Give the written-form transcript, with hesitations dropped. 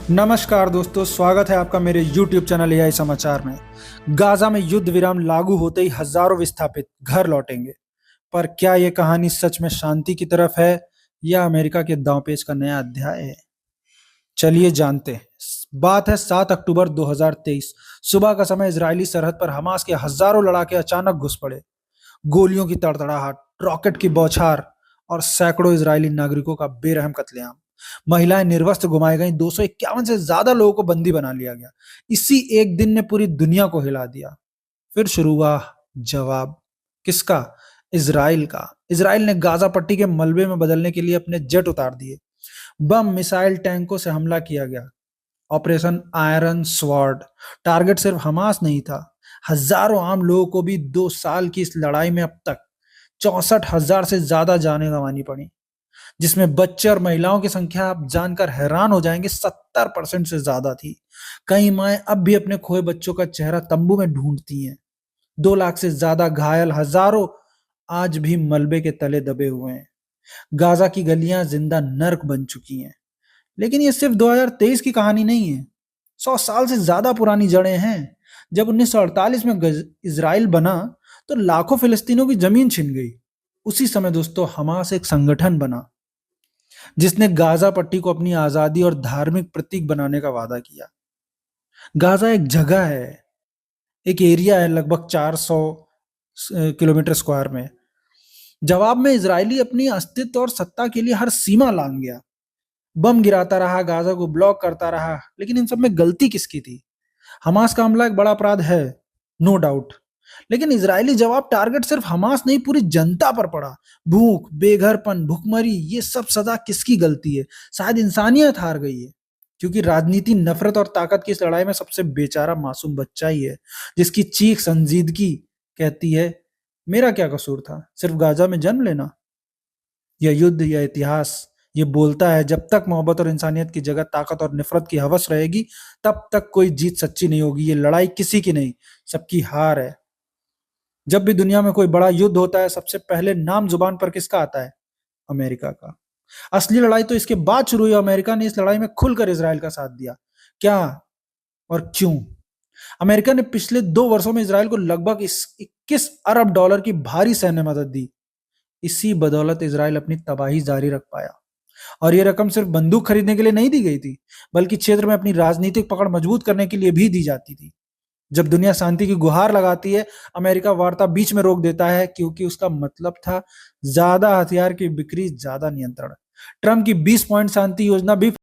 नमस्कार दोस्तों, स्वागत है आपका मेरे YouTube चैनल एआई समाचार में। गाजा में युद्ध विराम लागू होते ही हजारों विस्थापित घर लौटेंगे। पर क्या ये कहानी सच में शांति की तरफ है या अमेरिका के दांवपेच का नया अध्याय है? चलिए जानते हैं। बात है 7 अक्टूबर 2023। सुबह का समय इजरायली सरहद पर हमास के हजारों लड़ाके अचानक घुस पड़े। गोलियों की तड़तड़ाहट, रॉकेट की बौछार और सैकड़ों इजरायली नागरिकों का बेरहम कत्लेआम। महिलाएं निर्वस्त्र घुमाई गईं, 251 से ज्यादा लोगों को बंदी बना लिया गया। इसी एक दिन ने पूरी दुनिया को हिला दिया। फिर शुरू हुआ जवाब। किसका? इजराइल का। इजराइल ने गाजा पट्टी के मलबे में बदलने के लिए अपने जेट उतार दिए। बम, मिसाइल, टैंकों से हमला किया गया। Operation iron sword. टारगेट सिर्फ हमास नहीं था, हजारों आम लोगों को भी 2 साल की इस लड़ाई में अब तक 64,000 से ज्यादा जानें गंवानी पड़ी, जिसमें बच्चे और महिलाओं की संख्या आप जानकर हैरान हो जाएंगे, 70% से ज्यादा थी। कई माएं अब भी अपने खोए बच्चों का चेहरा तंबू में ढूंढती हैं। 2 लाख से ज्यादा घायल, हजारों आज भी मलबे के तले दबे हुए हैं। गाजा की गलियां जिंदा नर्क बन चुकी हैं। लेकिन ये सिर्फ 2023 की कहानी नहीं है, 100 साल से ज्यादा पुरानी जड़ें हैं। जब 1948 में इसराइल बना तो लाखों फिलिस्तीनों की जमीन छिन गई। उसी समय दोस्तों हमास एक संगठन बना जिसने गाजा पट्टी को अपनी आजादी और धार्मिक प्रतीक बनाने का वादा किया। गाजा एक जगह है, एक एरिया है लगभग 400 किलोमीटर स्क्वायर में। जवाब में इजरायली अपनी अस्तित्व और सत्ता के लिए हर सीमा लांघ गया। बम गिराता रहा, गाजा को ब्लॉक करता रहा, लेकिन इन सब में गलती किसकी थी? हमास का हमला एक बड़ा अपराध है, नो डाउट। लेकिन इजरायली जवाब टारगेट सिर्फ हमास नहीं, पूरी जनता पर पड़ा। भूख, बेघरपन, भुखमरी, ये सब सजा किसकी गलती है? शायद इंसानियत हार गई है। क्योंकि राजनीति, नफरत और ताकत की इस लड़ाई में सबसे बेचारा मासूम बच्चा ही है, जिसकी चीख संजीदगी कहती है, मेरा क्या कसूर था, सिर्फ गाजा में जन्म लेना। यह युद्ध, यह इतिहास, ये बोलता है जब तक मोहब्बत और इंसानियत की जगह ताकत और नफरत की हवस रहेगी, तब तक कोई जीत सच्ची नहीं होगी। ये लड़ाई किसी की नहीं, सबकी हार है। जब भी दुनिया में कोई बड़ा युद्ध होता है, सबसे पहले नाम जुबान पर किसका आता है? अमेरिका का। असली लड़ाई तो इसके बाद शुरू हुई। अमेरिका ने इस लड़ाई में खुलकर इसराइल का साथ दिया। क्या और क्यों? अमेरिका ने पिछले 2 वर्षों में इसराइल को लगभग 21 अरब डॉलर की भारी सैन्य मदद दी। इसी बदौलत इसराइल अपनी तबाही जारी रख पाया। और ये रकम सिर्फ बंदूक खरीदने के लिए नहीं दी गई थी, बल्कि क्षेत्र में अपनी राजनीतिक पकड़ मजबूत करने के लिए भी दी जाती थी। जब दुनिया शांति की गुहार लगाती है, अमेरिका वार्ता बीच में रोक देता है, क्योंकि उसका मतलब था ज्यादा हथियार की बिक्री, ज्यादा नियंत्रण। ट्रंप की 20 पॉइंट शांति योजना भी